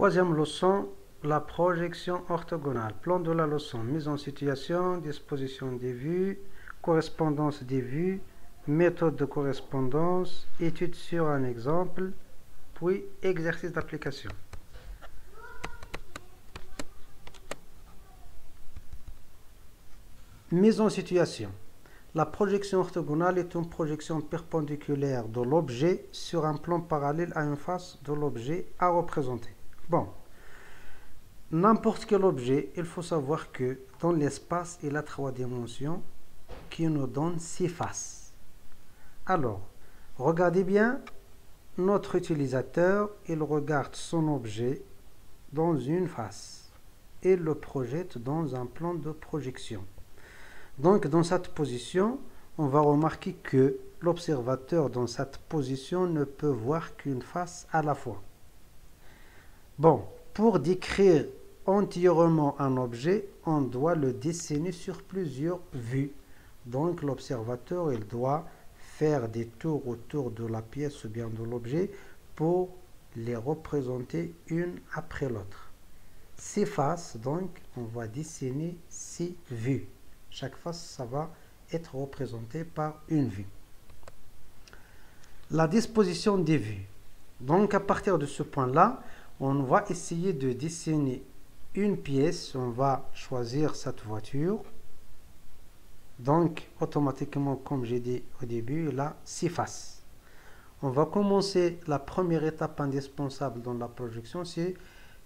Troisième leçon, la projection orthogonale. Plan de la leçon, mise en situation, disposition des vues, correspondance des vues, méthode de correspondance, étude sur un exemple, puis exercice d'application. Mise en situation. La projection orthogonale est une projection perpendiculaire de l'objet sur un plan parallèle à une face de l'objet à représenter. Bon, n'importe quel objet, il faut savoir que dans l'espace, il a 3 dimensions qui nous donnent 6 faces. Alors, regardez bien, notre utilisateur, il regarde son objet dans une face et le projette dans un plan de projection. Donc, dans cette position, on va remarquer que l'observateur dans cette position ne peut voir qu'une face à la fois. Bon, pour décrire entièrement un objet, on doit le dessiner sur plusieurs vues. Donc, l'observateur, il doit faire des tours autour de la pièce ou bien de l'objet pour les représenter une après l'autre. 6 faces, donc, on va dessiner 6 vues. Chaque face, ça va être représenté par une vue. La disposition des vues. Donc, à partir de ce point-là, on va essayer de dessiner une pièce. On va choisir cette voiture. Donc, automatiquement, comme j'ai dit au début, il a 6 faces. On va commencer la première étape indispensable dans la projection, c'est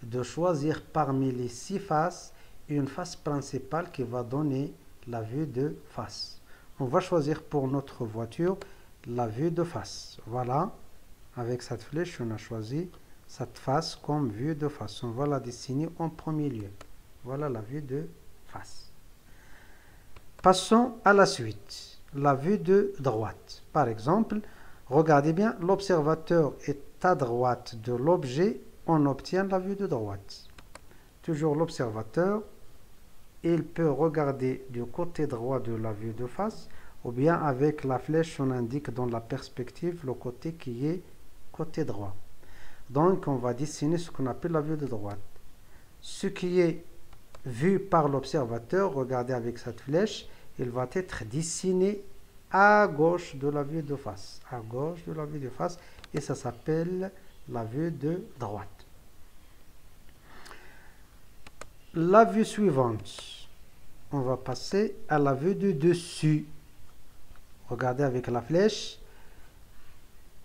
de choisir parmi les 6 faces une face principale qui va donner la vue de face. On va choisir pour notre voiture la vue de face. Voilà, avec cette flèche, on a choisi cette face comme vue de face. On va la dessiner en premier lieu. Voilà la vue de face. Passons à la suite. La vue de droite. Par exemple, regardez bien, l'observateur est à droite de l'objet, on obtient la vue de droite. Toujours l'observateur, il peut regarder du côté droit de la vue de face, ou bien avec la flèche, on indique dans la perspective le côté qui est côté droit. Donc, on va dessiner ce qu'on appelle la vue de droite. Ce qui est vu par l'observateur, regardez avec cette flèche, il va être dessiné à gauche de la vue de face. À gauche de la vue de face, et ça s'appelle la vue de droite. La vue suivante, on va passer à la vue du dessus. Regardez avec la flèche,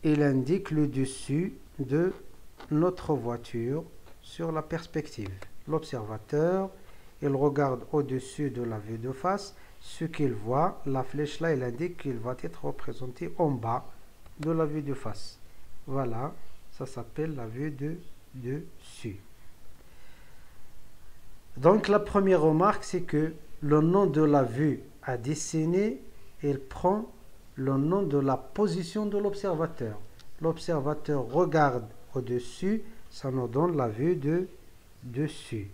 il indique le dessus de notre voiture sur la perspective. L'observateur, il regarde au-dessus de la vue de face. Ce qu'il voit, la flèche là, il indique qu'il va être représenté en bas de la vue de face. Voilà, ça s'appelle la vue de dessus. Donc la première remarque, c'est que le nom de la vue à dessiner, il prend le nom de la position de l'observateur. L'observateur regarde au-dessus, ça nous donne la vue de dessus.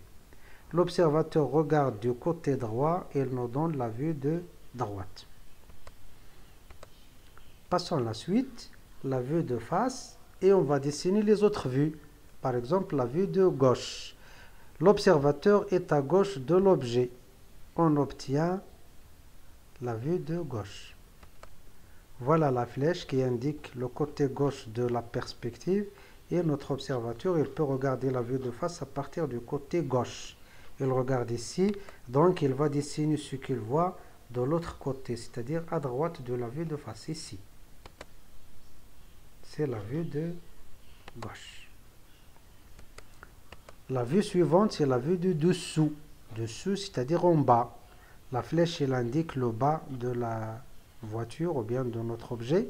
L'observateur regarde du côté droit, il nous donne la vue de droite. Passons à la suite, la vue de face, et on va dessiner les autres vues. Par exemple, la vue de gauche. L'observateur est à gauche de l'objet. On obtient la vue de gauche. Voilà la flèche qui indique le côté gauche de la perspective. Et notre observateur, il peut regarder la vue de face à partir du côté gauche. Il regarde ici, donc il va dessiner ce qu'il voit de l'autre côté, c'est-à-dire à droite de la vue de face, ici. C'est la vue de gauche. La vue suivante, c'est la vue du dessous. Dessous, c'est-à-dire en bas. La flèche, elle indique le bas de la voiture ou bien de notre objet.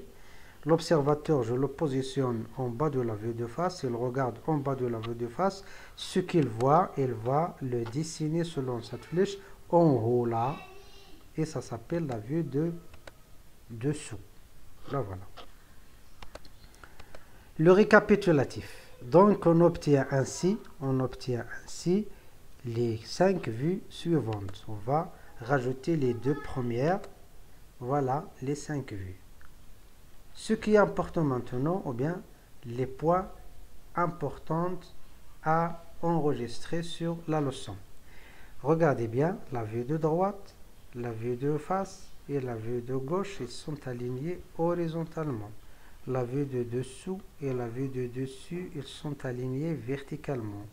L'observateur, je le positionne en bas de la vue de face. Il regarde en bas de la vue de face. Ce qu'il voit, il va le dessiner selon cette flèche en haut là. Et ça s'appelle la vue de dessous. Là, voilà. Le récapitulatif. Donc, on obtient ainsi les 5 vues suivantes. On va rajouter les 2 premières. Voilà les 5 vues. Ce qui est important maintenant, ou bien les points importants à enregistrer sur la leçon. Regardez bien, la vue de droite, la vue de face et la vue de gauche, ils sont alignés horizontalement. La vue de dessous et la vue de dessus, ils sont alignés verticalement.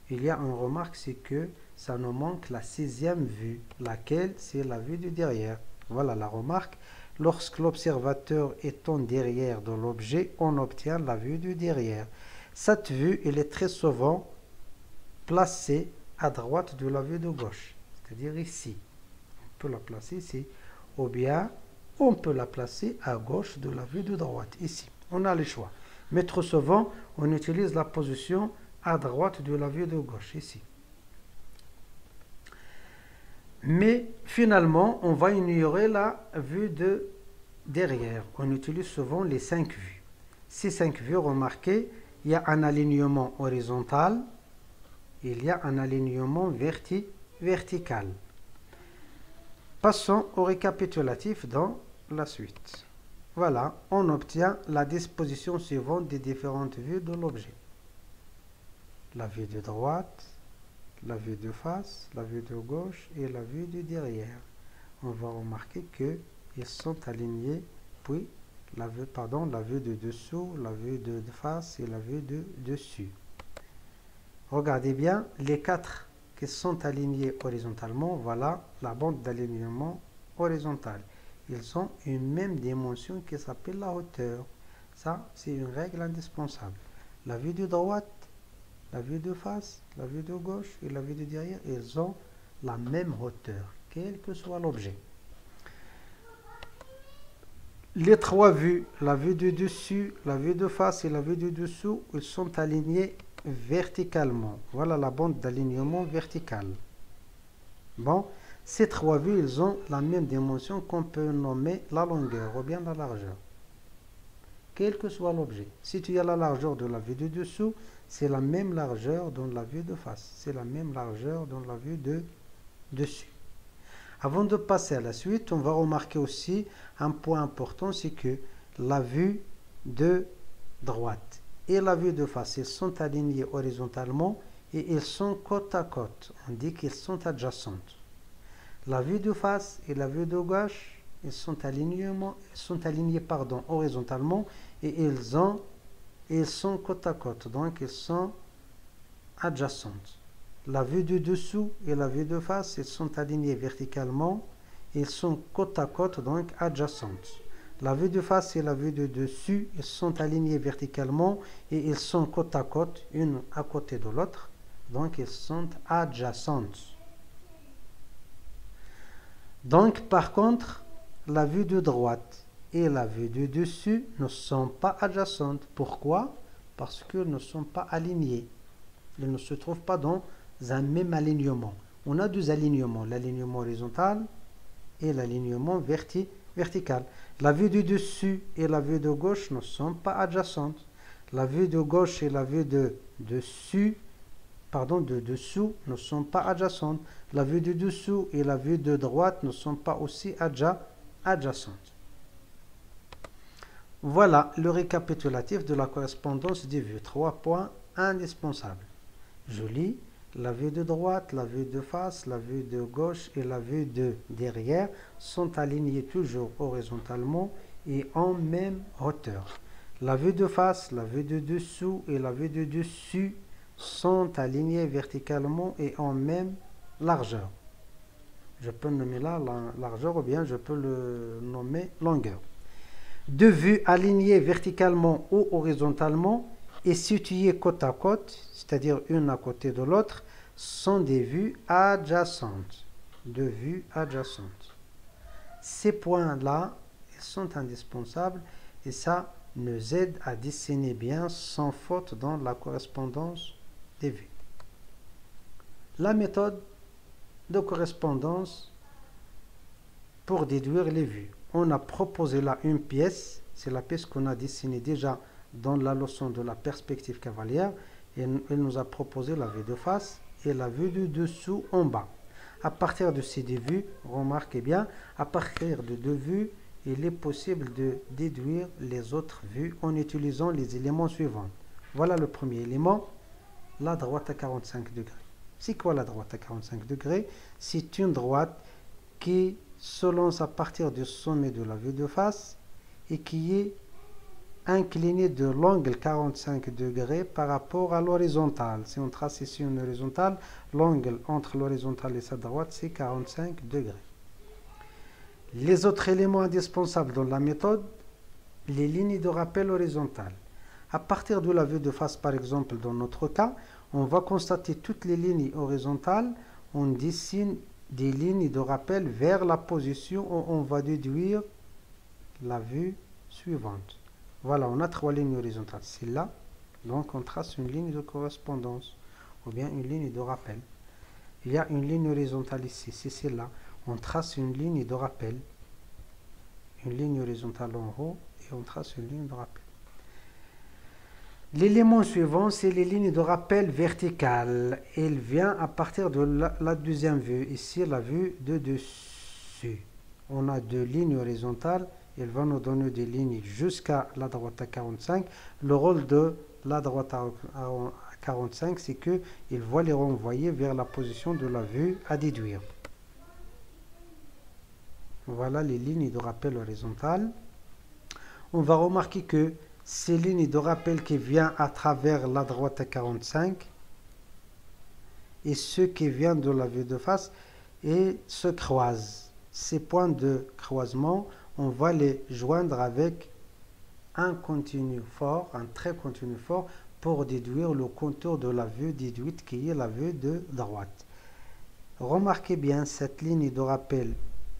Il y a une remarque, c'est que ça nous manque la sixième vue, laquelle c'est la vue du derrière. Voilà la remarque. Lorsque l'observateur est en derrière de l'objet, on obtient la vue du derrière. Cette vue, elle est très souvent placée à droite de la vue de gauche, c'est-à-dire ici. On peut la placer ici, ou bien on peut la placer à gauche de la vue de droite, ici. On a le choix. Mais trop souvent, on utilise la position à droite de la vue de gauche, ici. Mais finalement, on va ignorer la vue de derrière. On utilise souvent les 5 vues. Ces 5 vues, remarquez, il y a un alignement horizontal, il y a un alignement vertical. Passons au récapitulatif dans la suite. Voilà, on obtient la disposition suivante des différentes vues de l'objet. La vue de droite, la vue de face, la vue de gauche et la vue de derrière. On va remarquer qu'ils sont alignés, puis la vue de dessous, la vue de face et la vue de dessus. Regardez bien, les 4 qui sont alignés horizontalement, voilà la bande d'alignement horizontale. Ils ont une même dimension qui s'appelle la hauteur. Ça, c'est une règle indispensable. La vue de droite, la vue de face, la vue de gauche et la vue de derrière, ils ont la même hauteur, quel que soit l'objet. Les 3 vues, la vue de dessus, la vue de face et la vue de dessous, ils sont alignés verticalement. Voilà la bande d'alignement verticale. Bon, ces 3 vues, ils ont la même dimension qu'on peut nommer la longueur ou bien la largeur. Quel que soit l'objet. Si tu as la largeur de la vue de dessous, c'est la même largeur dans la vue de face. C'est la même largeur dans la vue de dessus. Avant de passer à la suite, on va remarquer aussi un point important, c'est que la vue de droite et la vue de face, ils sont alignés horizontalement et ils sont côte à côte. On dit qu'ils sont adjacentes. La vue de face et la vue de gauche, ils sont alignés horizontalement et ils sont côte à côte, donc ils sont adjacentes. La vue de dessous et la vue de face, ils sont alignés verticalement, ils sont côte à côte, donc adjacentes. La vue de face et la vue de dessus, ils sont alignés verticalement et ils sont côte à côte, une à côté de l'autre, donc ils sont adjacentes. Donc par contre, la vue de droite et la vue de dessus ne sont pas adjacentes. Pourquoi? Parce qu'ils ne sont pas alignés. Ils ne se trouvent pas dans un même alignement. On a 2 alignements, l'alignement horizontal et l'alignement vertical. La vue de dessus et la vue de gauche ne sont pas adjacentes. La vue de gauche et la vue de dessous ne sont pas adjacentes. La vue de dessous et la vue de droite ne sont pas aussi adjacentes. Voilà le récapitulatif de la correspondance des vues. 3 points indispensables. Je lis. La vue de droite, la vue de face, la vue de gauche et la vue de derrière sont alignées toujours horizontalement et en même hauteur. La vue de face, la vue de dessous et la vue de dessus sont alignées verticalement et en même largeur. Je peux nommer là la largeur ou bien je peux le nommer longueur. 2 vues alignées verticalement ou horizontalement et situées côte à côte, c'est-à-dire une à côté de l'autre, sont des vues adjacentes. 2 vues adjacentes. Ces points-là sont indispensables et ça nous aide à dessiner bien sans faute dans la correspondance des vues. La méthode de correspondance pour déduire les vues. On a proposé là une pièce, c'est la pièce qu'on a dessinée déjà dans la leçon de la perspective cavalière. Et elle nous a proposé la vue de face et la vue de dessous en bas. À partir de ces 2 vues, remarquez bien, à partir de 2 vues, il est possible de déduire les autres vues en utilisant les éléments suivants. Voilà le premier élément. la droite à 45 degrés. C'est quoi la droite à 45 degrés? C'est une droite qui se lance à partir du sommet de la vue de face et qui est inclinée de l'angle 45 degrés par rapport à l'horizontale. Si on trace ici une horizontale, l'angle entre l'horizontale et sa droite, c'est 45 degrés. Les autres éléments indispensables dans la méthode, les lignes de rappel horizontales. À partir de la vue de face, par exemple, dans notre cas, on va constater toutes les lignes horizontales. On dessine des lignes de rappel vers la position où on va déduire la vue suivante. Voilà, on a 3 lignes horizontales. C'est là, donc on trace une ligne de correspondance ou bien une ligne de rappel. Il y a une ligne horizontale ici, c'est celle-là. On trace une ligne de rappel, une ligne horizontale en haut et on trace une ligne de rappel. L'élément suivant, c'est les lignes de rappel verticales. Il vient à partir de la deuxième vue. Ici, la vue de dessus. On a 2 lignes horizontales. Il va nous donner des lignes jusqu'à la droite à 45. Le rôle de la droite à 45, c'est qu'il va les renvoyer vers la position de la vue à déduire. Voilà les lignes de rappel horizontales. On va remarquer que ces lignes de rappel qui viennent à travers la droite à 45 et ceux qui viennent de la vue de face et se croisent. Ces points de croisement, on va les joindre avec un continu fort, un trait continu fort pour déduire le contour de la vue déduite qui est la vue de droite. Remarquez bien cette ligne de rappel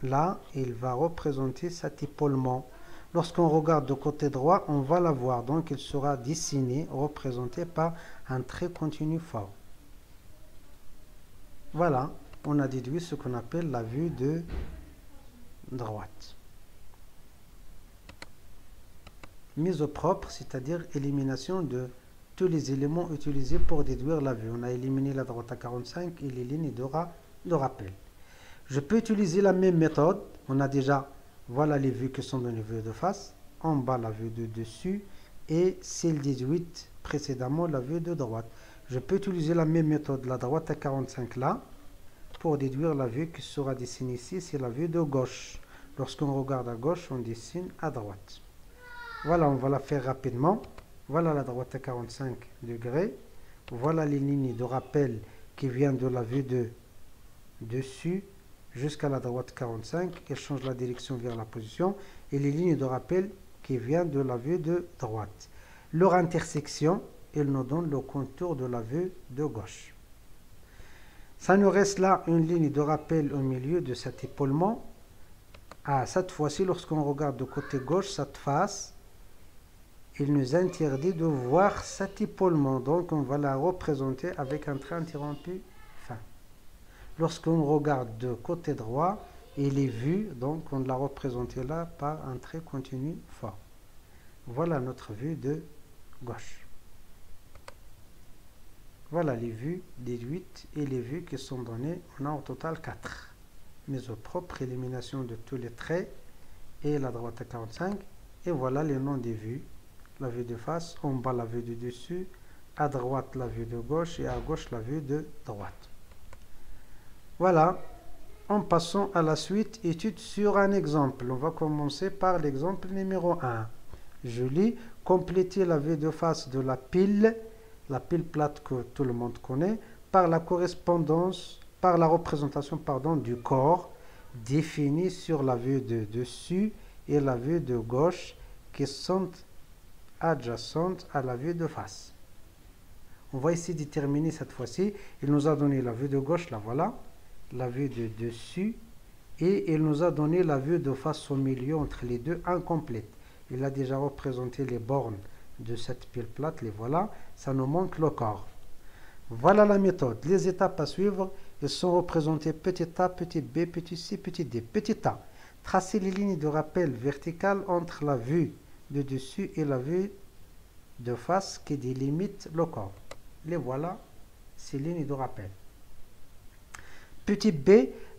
là, il va représenter cet épaulement. Lorsqu'on regarde de côté droit, on va la voir. Donc, il sera dessiné, représenté par un trait continu fort. Voilà, on a déduit ce qu'on appelle la vue de droite. Mise au propre, c'est-à-dire élimination de tous les éléments utilisés pour déduire la vue. On a éliminé la droite à 45 et les lignes de rappel. Je peux utiliser la même méthode. On a déjà, voilà les vues qui sont dans les vues de face. En bas, la vue de dessus. Et celle déduite précédemment, la vue de droite. Je peux utiliser la même méthode, la droite à 45 là, pour déduire la vue qui sera dessinée ici. C'est la vue de gauche. Lorsqu'on regarde à gauche, on dessine à droite. Voilà, on va la faire rapidement. Voilà la droite à 45 degrés. Voilà les lignes de rappel qui viennent de la vue de dessus jusqu'à la droite 45. Elle change la direction vers la position. Et les lignes de rappel qui viennent de la vue de droite. Leur intersection, elle nous donne le contour de la vue de gauche. Ça nous reste là une ligne de rappel au milieu de cet épaulement. Cette fois-ci, lorsqu'on regarde de côté gauche, cette face, il nous interdit de voir cet épaulement. Donc, on va la représenter avec un trait interrompu fin. Lorsqu'on regarde de côté droit, il est vu, donc on l'a représenté là par un trait continu fort. Voilà notre vue de gauche. Voilà les vues déduites et les vues qui sont données. On a au total 4. Mise au propre, élimination de tous les traits et la droite à 45. Et voilà les noms des vues. La vue de face, en bas la vue de dessus, à droite la vue de gauche et à gauche la vue de droite. Voilà, en passant à la suite, étude sur un exemple. On va commencer par l'exemple numéro 1. Je lis, compléter la vue de face de la pile plate que tout le monde connaît, par la représentation du corps défini sur la vue de dessus et la vue de gauche qui sont adjacentes à la vue de face. On va essayer de déterminer cette fois-ci. Il nous a donné la vue de gauche, la voilà, la vue de dessus, et il nous a donné la vue de face au milieu entre les deux incomplète. Il a déjà représenté les bornes de cette pile plate, les voilà, ça nous manque le corps. Voilà la méthode. Les étapes à suivre, elles sont représentées petit a, petit b, petit c, petit d. Petit a, tracer les lignes de rappel verticales entre la vue de dessus et la vue de face qui délimitent le corps. Les voilà, ces lignes de rappel. Petit b,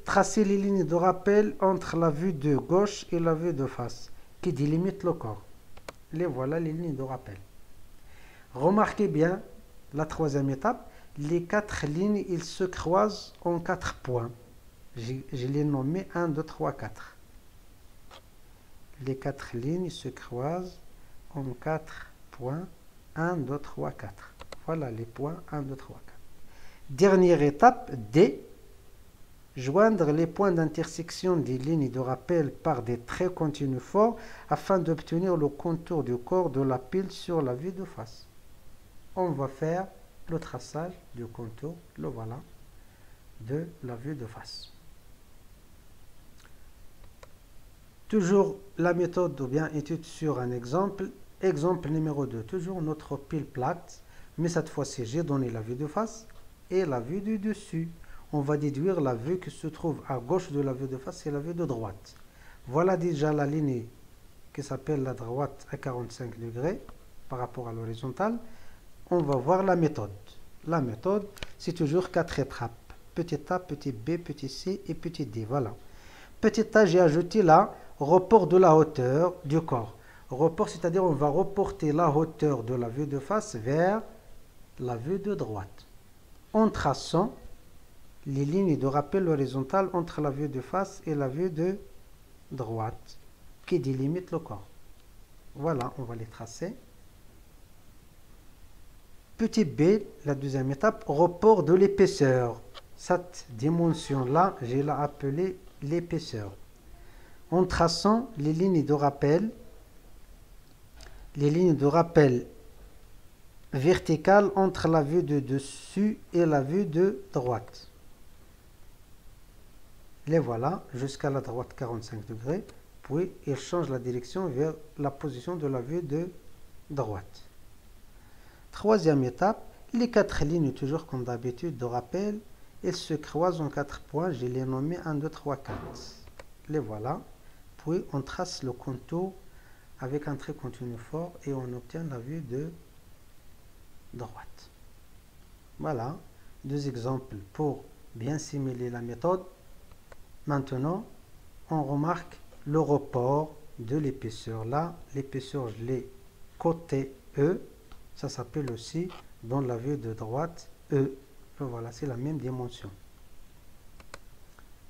tracer les lignes de rappel entre la vue de gauche et la vue de face qui délimitent le corps. Les voilà les lignes de rappel. Remarquez bien la troisième étape, les 4 lignes, ils se croisent en 4 points. Je les nommé 1, 2, 3, 4. Les 4 lignes se croisent en 4 points. 1, 2, 3, 4. Voilà les points 1, 2, 3, 4. Dernière étape, D. Joindre les points d'intersection des lignes de rappel par des traits continus forts afin d'obtenir le contour du corps de la pile sur la vue de face. On va faire le traçage du contour, le voilà, de la vue de face. Toujours la méthode ou bien étude sur un exemple. Exemple numéro 2. Toujours notre pile plate, mais cette fois-ci j'ai donné la vue de face et la vue du dessus. On va déduire la vue qui se trouve à gauche de la vue de face et la vue de droite. Voilà déjà la ligne qui s'appelle la droite à 45 degrés par rapport à l'horizontale. On va voir la méthode. La méthode, c'est toujours 4 étapes. Petit a, petit b, petit c et petit d. Voilà. Petit a, j'ai ajouté là report de la hauteur du corps. Report, c'est-à-dire on va reporter la hauteur de la vue de face vers la vue de droite. En traçant les lignes de rappel horizontales entre la vue de face et la vue de droite qui délimitent le corps. Voilà, on va les tracer. Petit b, la deuxième étape, report de l'épaisseur. Cette dimension-là, j'ai la appelée l'épaisseur. En traçant les lignes de rappel verticales entre la vue de dessus et la vue de droite. Les voilà jusqu'à la droite 45 degrés, puis il change la direction vers la position de la vue de droite. Troisième étape, les 4 lignes, toujours comme d'habitude de rappel, elles se croisent en 4 points, je les ai nommés 1, 2, 3, 4. Les voilà, puis on trace le contour avec un trait continu fort et on obtient la vue de droite. Voilà, 2 exemples pour bien simuler la méthode. Maintenant, on remarque le report de l'épaisseur. Là, l'épaisseur, je l'ai côté E. Ça s'appelle aussi, dans la vue de droite, E. Voilà, c'est la même dimension.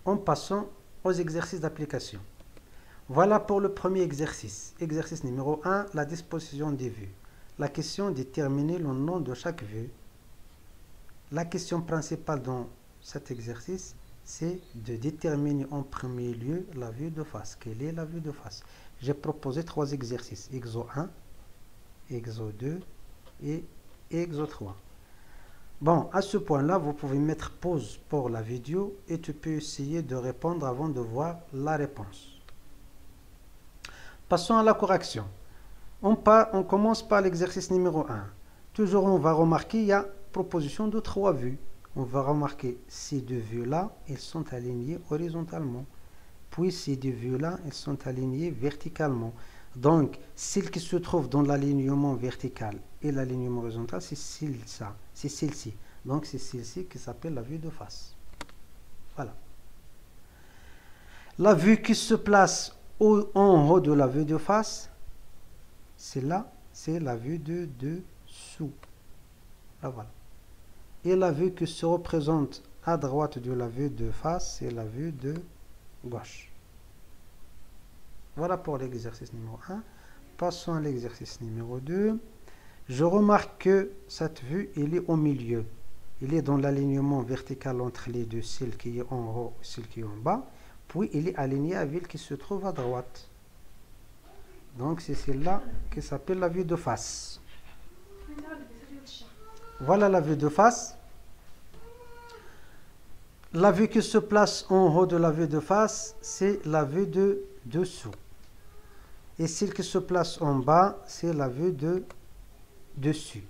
En passant aux exercices d'application. Voilà pour le premier exercice. Exercice numéro 1, la disposition des vues. La question de déterminer le nom de chaque vue. La question principale dans cet exercice, c'est de déterminer en premier lieu la vue de face. Quelle est la vue de face? J'ai proposé 3 exercices. Exo 1, Exo 2 et Exo 3. Bon, à ce point-là, vous pouvez mettre pause pour la vidéo et tu peux essayer de répondre avant de voir la réponse. Passons à la correction. On commence par l'exercice numéro 1. Toujours, on va remarquer, il y a proposition de 3 vues. On va remarquer ces 2 vues-là, elles sont alignées horizontalement. Puis ces 2 vues-là, elles sont alignées verticalement. Donc, celle qui se trouve dans l'alignement vertical et l'alignement horizontal, c'est celle-ci. Donc, c'est celle-ci qui s'appelle la vue de face. Voilà. La vue qui se place en haut de la vue de face, c'est là, c'est la vue de dessous. Là, voilà. Et la vue qui se représente à droite de la vue de face, c'est la vue de gauche. Voilà pour l'exercice numéro 1. Passons à l'exercice numéro 2. Je remarque que cette vue, elle est au milieu. Elle est dans l'alignement vertical entre les deux, celle qui est en haut et celle qui est en bas. Puis, elle est alignée avec celle qui se trouve à droite. Donc, c'est celle-là qui s'appelle la vue de face. Voilà la vue de face. La vue qui se place en haut de la vue de face, c'est la vue de dessous. Et celle qui se place en bas, c'est la vue de dessus.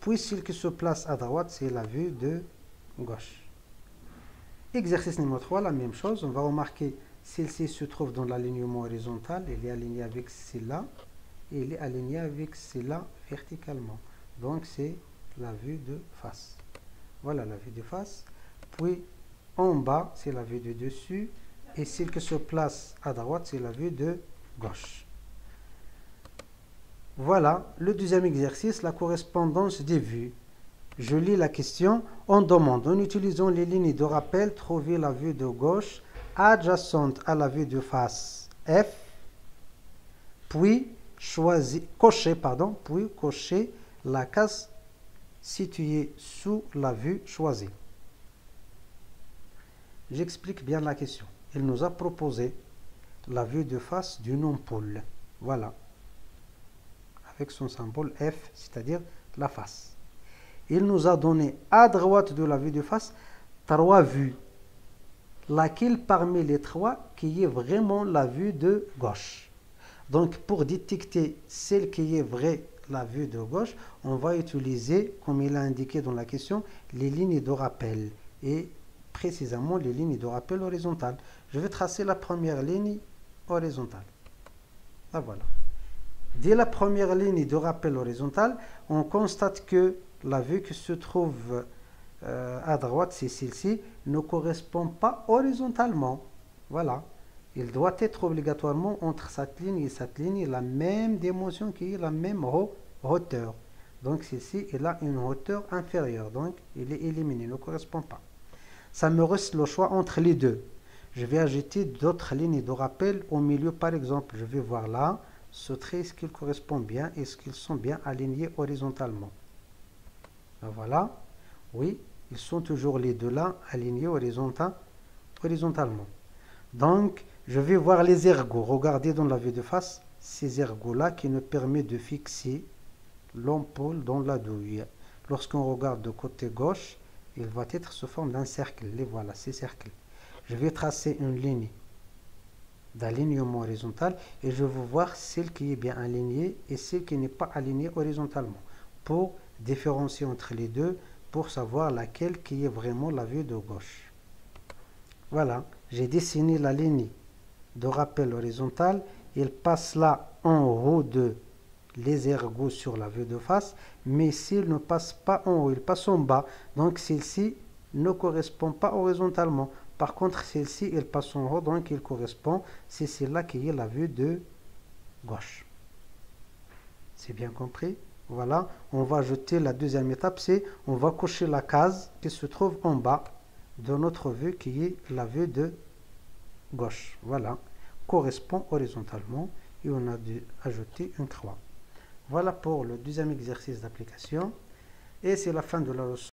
Puis celle qui se place à droite, c'est la vue de gauche. Exercice numéro 3, la même chose. On va remarquer celle-ci se trouve dans l'alignement horizontal. Elle est alignée avec celle-là. Et elle est alignée avec celle-là verticalement. Donc c'est la vue de face. Voilà la vue de face. Puis en bas, c'est la vue de dessus. Et celle qui se place à droite, c'est la vue de gauche. Voilà le deuxième exercice, la correspondance des vues. Je lis la question. On demande, en utilisant les lignes de rappel, trouver la vue de gauche adjacente à la vue de face F, puis cocher la case située sous la vue choisie. J'explique bien la question. Il nous a proposé la vue de face d'une ampoule. Voilà. Avec son symbole F, c'est-à-dire la face. Il nous a donné à droite de la vue de face 3 vues. Laquelle parmi les 3 qui est vraiment la vue de gauche? Donc pour détecter celle qui est vraie la vue de gauche, on va utiliser, comme il a indiqué dans la question, les lignes de rappel. Et précisément les lignes de rappel horizontales. Je vais tracer la première ligne horizontale. Ah, voilà. Dès la première ligne de rappel horizontale, on constate que la vue qui se trouve à droite, c'est celle-ci, ne correspond pas horizontalement. Voilà. Il doit être obligatoirement entre cette ligne et cette ligne la même dimension qui est la même hauteur. Donc celle-ci, elle a une hauteur inférieure. Donc il est éliminé, il ne correspond pas. Ça me reste le choix entre les deux. Je vais ajouter d'autres lignes de rappel au milieu, par exemple. Je vais voir là, ce trait, est-ce qu'il correspond bien? Est-ce qu'ils sont bien alignés horizontalement? Voilà. Oui, ils sont toujours les deux là, alignés horizontalement. Donc, je vais voir les ergots. Regardez dans la vue de face, ces ergots-là qui nous permettent de fixer l'ampoule dans la douille. Lorsqu'on regarde de côté gauche, il va être sous forme d'un cercle. Les voilà, ces cercles. Je vais tracer une ligne d'alignement horizontal et je vais voir celle qui est bien alignée et celle qui n'est pas alignée horizontalement pour différencier entre les deux, pour savoir laquelle qui est vraiment la vue de gauche. Voilà, j'ai dessiné la ligne de rappel horizontal. Il passe là en haut de les ergots sur la vue de face, mais s'il ne passe pas en haut, il passe en bas. Donc celle-ci ne correspond pas horizontalement. Par contre, celle-ci, elle passe en haut, donc il correspond. C'est celle-là qui est la vue de gauche. C'est bien compris? Voilà, on va ajouter la deuxième étape, c'est on va cocher la case qui se trouve en bas de notre vue qui est la vue de gauche. Voilà, correspond horizontalement et on a dû ajouter une croix. Voilà pour le deuxième exercice d'application et c'est la fin de la leçon.